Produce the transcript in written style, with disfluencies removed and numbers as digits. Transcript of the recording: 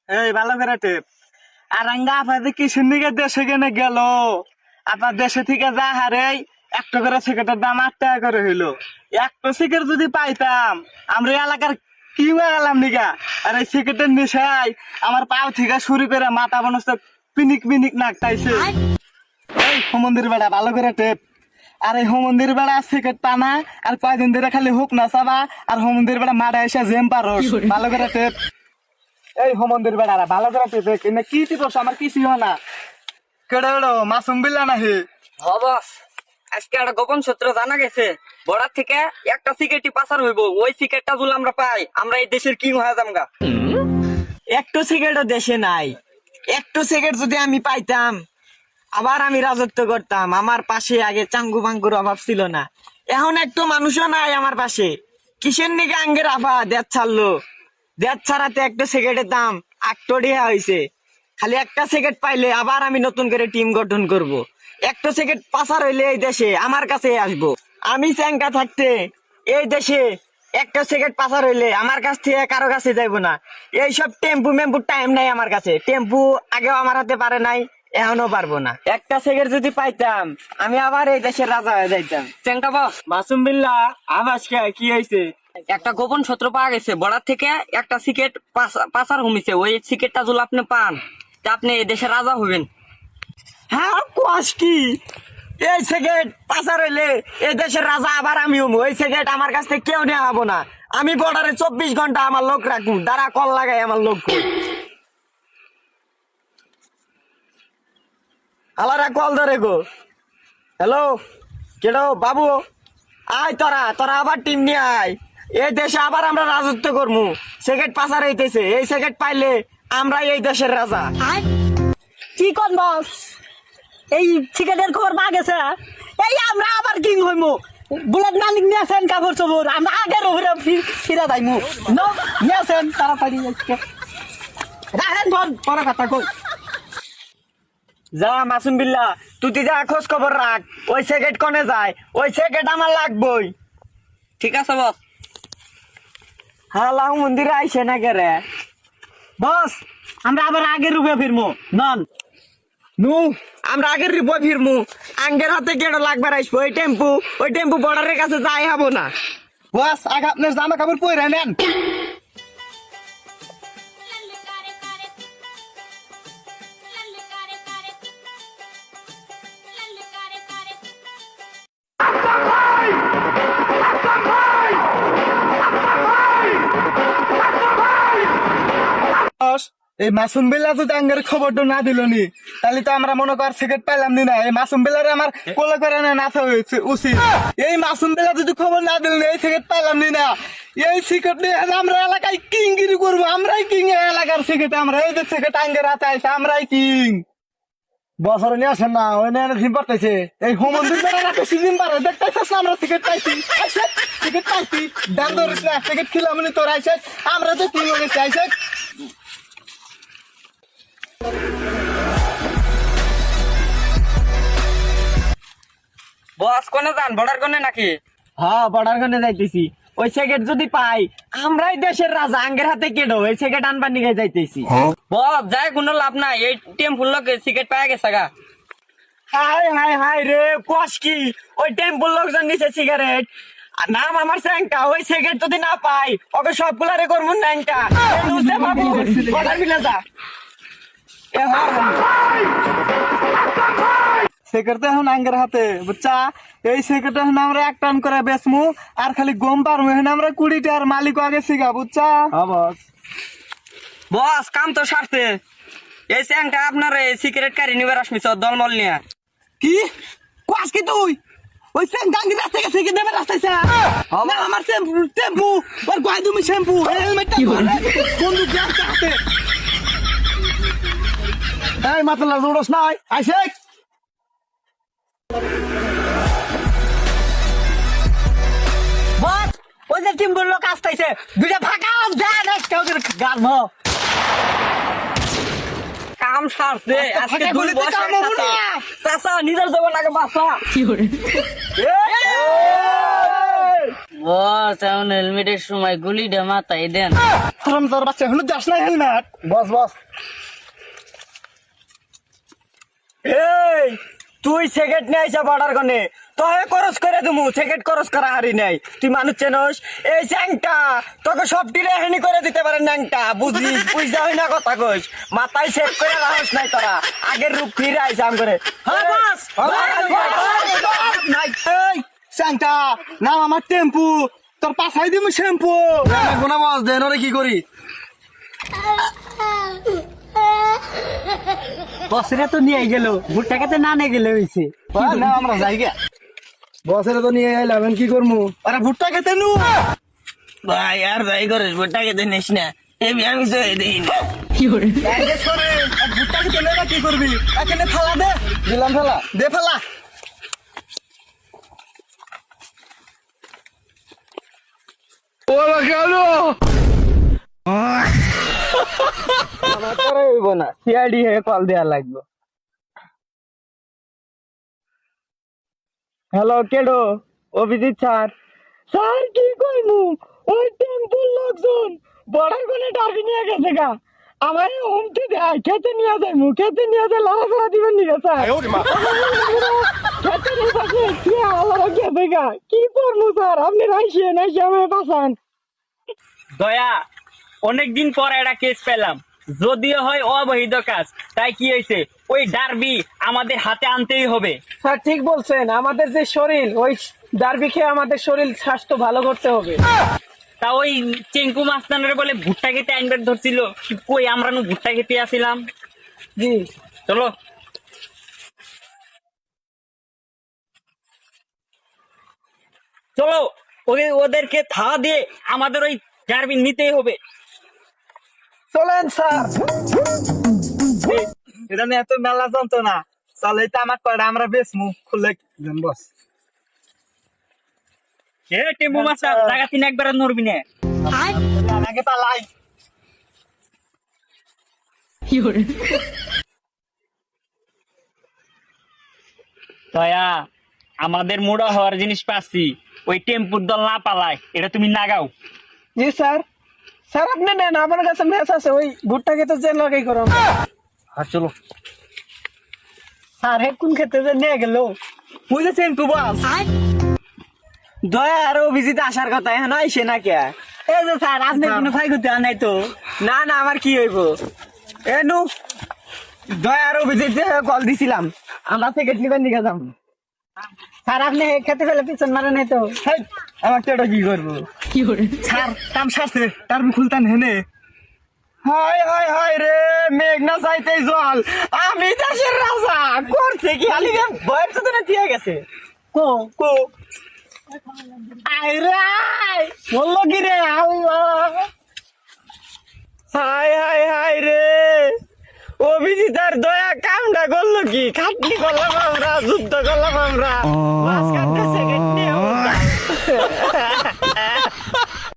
এই ভালো করে টেপ আর আঙ্গা আপনাদের কিসের নিকে দেশে কেনে গেল আপনার দেশে থেকে যা হারে একটা করে সিগারেটের দাম 8 টাকা করে হইলো একটা সিগারেট যদি পাইতাম আমরা এই এলাকার কি হয়ে গেলাম নিকা আর এই সিগারেটের নেশায় আমার পাও থেকে শুরু করে মাথা বনস্ত পিনিক পিনিক নাকতাইছে এই হোমন্দির বেড়া ভালো করে টেপ আর এই হোমন্দির বেড়া সিগারেট টানা আর কয়দিন ধরে খালি হুক না চাবা আর হোমন্দির বেড়া মারা এসে জেম পারো ভালো করে টেপ এই হোমন্দির বেড়া ভালো করে টেপ এনে কি টিপস আমার কিছু হয় না কেডো মাসুম বিল্লা নাহি বস আজকে একটা গোপন সূত্র জানা গেছে বর্ডার থেকে একটা সিগারেটই পাচার হইব ওই সিগারেটটা যদি আমরা পাই আমরা এই দেশের কিং হয়ে যামগা। একটু সিগারেটও দেশে নাই, একটু সিগারেট যদি আমি পাইতাম আবার আমি রাজত্ব করতাম। আমার পাশে আগে চাঙ্গু বাঙ্গুর অভাব ছিল না, এখন একটু মানুষও নাই আমার পাশে। কিসের নিকে আঙ্গের আফা দেড় ছাড়লো, দেড় ছাড়াতে একটা সিগারেটের দাম 8 টাকা হয়েছে। খালি একটা সিগারেট পাইলে আবার আমি নতুন করে টিম গঠন করব। একটা সিগারেট পাচার হইলে এই দেশে আমার কাছে আসবো। আমি চ্যাংকা থাকতে এই দেশে একটা সিগারেট পাচার হইলে আমার কাছ থেকে কারো কাছে যাইবো না। এইসব টেম্পু মেম্পুর টাইম নাই আমার কাছে, টেম্পু আগেও আমার হাতে পারে নাই, এখনো পারবো না। একটা সিগারেট যদি পাইতাম আমি আবার এই দেশের রাজা হয়ে যাইতাম। চেংটা বস মাসুম বিল্লা আবাস কি হয়েছে একটা গোপন সূত্র পাওয়া গেছে বর্ডার থেকে একটা সিগারেট পাচার হমিছে ওই সিগারেটটা যদি আপনি পান তা আপনি এই দেশের রাজা হবেন। হ্যাঁ কোয়াস কি, এই সিগারেট পাচার হইলে এই দেশের রাজা আবার আমি হবো। এই সিগারেট আমার কাছ থেকে কেউ নেওয়া হবো না। আমি বর্ডারে 24 ঘন্টা আমার লোক রাখবো, দাঁড়া কল লাগাই আমার লোক। আলারা কল ধরে গো। হ্যালো কেডো বাবু, আয় তোরা তোরা আবার টিম নিয়ে আয়। এই দেশে আবার আমরা রাজত্ব করবো। সিগারেট পাচার হইতেছে, এই সিগারেট পাইলে আমরা এই দেশের রাজা। কি কোন বস এই সিগারেটের খবর পা গেছে, এই আমরা আবার কিং হইমু। বুলেট মালিক নিয়ে আসেন কাপড় চোপড়, আমরা আগের ওপরে ফিরা যাইমু। নিয়ে আসেন তাড়াতাড়ি রাখেন ফোন, পরে কথা কই। যা মাসুম বিল্লা তুই যা খোঁজ খবর রাখ, ওই সিগারেট কনে যায়, ওই সিগারেট আমার লাগবই। ঠিক আছে বস। হালাও মন্দিরে আইসে না কে রে বস আমরা আবার আগের রূপে ফিরমু। নন নু আমরা আগের রিপো ফিরমু, আঙ্গের হাতে কেডো লাগবার আসবো। ওই টেম্পু বর্ডারের কাছে যাই হবো না। বস আগে আপনার জামা কাপড় পরে নেন এই মাসুম বিল্লা যদি আঙ্গের খবরটা না দিল নি তাহলে তো আমরা মনে কর সিগারেট পাইলাম নি না। এই মাসুম বিল্লারে আমার কোলে করে না নাচা হয়েছে উচিত। এই মাসুম বিল্লা যদি খবর না দিল এই সিগারেট পাইলাম নি না, এই সিগারেট নিয়ে আমরা এলাকায় কিংগিরি করবো। আমরাই কিং এলাকার সিগারেট, আমরা এই যে সিগারেট আঙ্গের হাতে আইসে আমরাই কিং। বছর নিয়ে আসেন না ওই নিয়ে সিম পারতেছে এই হোমন্দির সিজিন পারে দেখতেছিস না আমরা টিকিট পাইছি, টিকিট পাইছি দাম ধরিস না, টিকিট খিলাম নি তোর আইসে আমরা তো কিং হয়ে গেছি আইসে। বস কোনে যান বর্ডার কোনে নাকি? হ্যাঁ বর্ডার গনে যাইতেছি। ওই সিগারেট যদি পাই আমরাই দেশের রাজা, আঙ্গের হাতে কেডো ওই সিগারেট আনবার নিয়ে যাইতেছি। বস যাই কোনো লাভ নাই, এই টেম্পুর লোক সিগারেট পাওয়া গেছে গা। হাই হাই হাই রে কোয়াস কি, ওই টেম্পুর লোকজন নিছে সিগারেট, নাম আমার স্যাংটা। ওই সিগারেট যদি না পাই ওকে সবগুলারে করবো ন্যাংটা। বাবু বর্ডার মিলে যা। সিগারেট এখন আঙ্গের হাতে বুঝছা, এই সিগারেট এখন আমরা 1 টান করে বেচমু আর খালি গম পারমু। এখন আমরা 20 টাকার মালিক আগে সিগা বুঝছা। বস কাম তো সারছে, এই স্যাংটা আপনার সিগারেট কারি নিবার আসমিছ দলমল নিয়ে। কি কোয়াস কি তুই ওই সেম গাঙ্গি রাস্তা গেছে কি দেবে রাস্তায় না আমার টেম্পু ওর গায়ে তুমি শ্যাম্পু হেলমেটটা বন্দুক রাস্তা হাতে। এই মাতালা জোড়স নাই আইসে বস ওই যে টিম বললো কাজ পাইছে, দুইটা ফাঁকা দেন একটা ওদের গার্ভ কাম সারছে আজকে দুই বছর চাচা নিজের দেবো লাগে বাসা। বস এখন হেলমেটের সময় গুলিটা মাথায় দেন। তোর বাচ্চা এখনো যাস না হেলমেট। বস বস। এই তুই সিগারেট নিয়ে আইসা বর্ডার গনে তোহে খরচ করে দিমু, সিগারেট খরচ করা হারি নাই। তুই মানুষ চেনস? এই চ্যাংটা তোকে সব ডিলে হেনি করে দিতে পারে ন্যাংটা, বুঝিস? বুঝা হয় না কথা কইস, মাথায় সেট করে রাখস নাই তোরা, আগের রূপ ফিরে আইসাম করে। হ্যাঁ বস এই স্যাংটা নাম আমার টেম্পু, তোর পাছাই দিমু শ্যাম্পু। কোনা বস দেন ওরে কি করি? বসরে তো নিয়ে গেল, ভুট্টা খেতে না নিয়ে গেলে হয়েছে। না আমরা যাই গে। বসের তো নিয়ে আইলাম, কি করবো? আরে ভুট্টা খেতে নু ভাই আর ভাই করিস, ভুট্টা খেতে নিস না, আমি তো দিই না। ভুট্টা খেতে নেবা কি করবি? এখানে ফালা দে। দিলাম ফেলা। দে ফালা। ওরা গেল। আমার তো হইব না, সিআইডি হয়ে কল দেওয়া লাগবে। হ্যালো, কেডো? অভিজিৎ স্যার। স্যার কি কইমু, ওই টেম্পুর লোকজন বড়ার কোনে ডাবি নিয়ে গেছে গা, আমার হুমকি দেয় খেতে নিয়ে যাইমু, খেতে নিয়ে যায় লাড়াচাড়া দিবেন নিয়ে স্যার। খেতে নিয়ে যাচ্ছে কি আলাদা গেছে গা, কি করবো স্যার? আপনি রাইসেন, আইসে আমায় বাঁচান। দয়া, অনেকদিন পর একটা কেস পেলাম, যদিও হয় অবৈধ কাজ, তাই কি হয়েছে, ওই ডার্বি আমাদের হাতে আনতেই হবে। স্যার ঠিক বলছেন, আমাদের যে শরীর, ওই ডার্বি খেয়ে আমাদের শরীর স্বাস্থ্য ভালো করতে হবে। তা ওই চেঙ্কু মাস্তানের বলে ভুট্টা খেতে আইনবার ধরছিল, কই আমরা নু ভুট্টা খেতে আসিলাম। জি চলো চলো, ওদেরকে থাওয়া দিয়ে আমাদের ওই ডার্বি নিতেই হবে। চলেন স্যার। এটা নিয়ে এত মেলা যন্ত্রণা, চল এটা আমার কয়টা আমরা বেচমু খুলে বস। এ টেম্পু মাস্টার, জায়গা তিন একবার নড়বি না। আগে পালাই। দয়া, আমাদের মোড়া হওয়ার জিনিস পাচ্ছি, ওই টেম্পুর দল না পালায়, এটা তুমি নাগাও। জি স্যার। স্যার আপনি নেন, আমার কাছে ম্যাচ আছে, ওই ভুট্টা খেতে যে লাগাই করো। আর চলো। স্যার হে কোন খেতে যে নিয়ে গেল? বুঝেছেন তু বস? দয়া আর অভিজিৎ আসার কথা, এখন আইসে না কে? এই যে স্যার আপনি কোনো ফাই করতে আনাই তো। না না, আমার কি হইব? এ নু দয়া আর অভিজিৎ কল দিছিলাম, আমরা টিকিট নিবেন দিকে যাম। স্যার আপনি খেতে ফেলে পিছন মারে নাই তো? হেই, আমার তো এটা কি করবো? ছাড়, কাম সারছে, তার খুলতাম হেনে। হাই হাই হাই রে, মেঘনা চাইতেই জল, আমি দেশের রাজা করছে কি খালি বয়ের তো দিয়ে গেছে। কো কো আইরাই বললো কি রে? আল্লাহ, হাই হাই হাই রে, অভিজিৎ আর দয়া কামটা করলো কি? খাটনি করলাম আমরা, যুদ্ধ করলাম আমরা, মাঝখানটা সেকেন্ড নিয়ে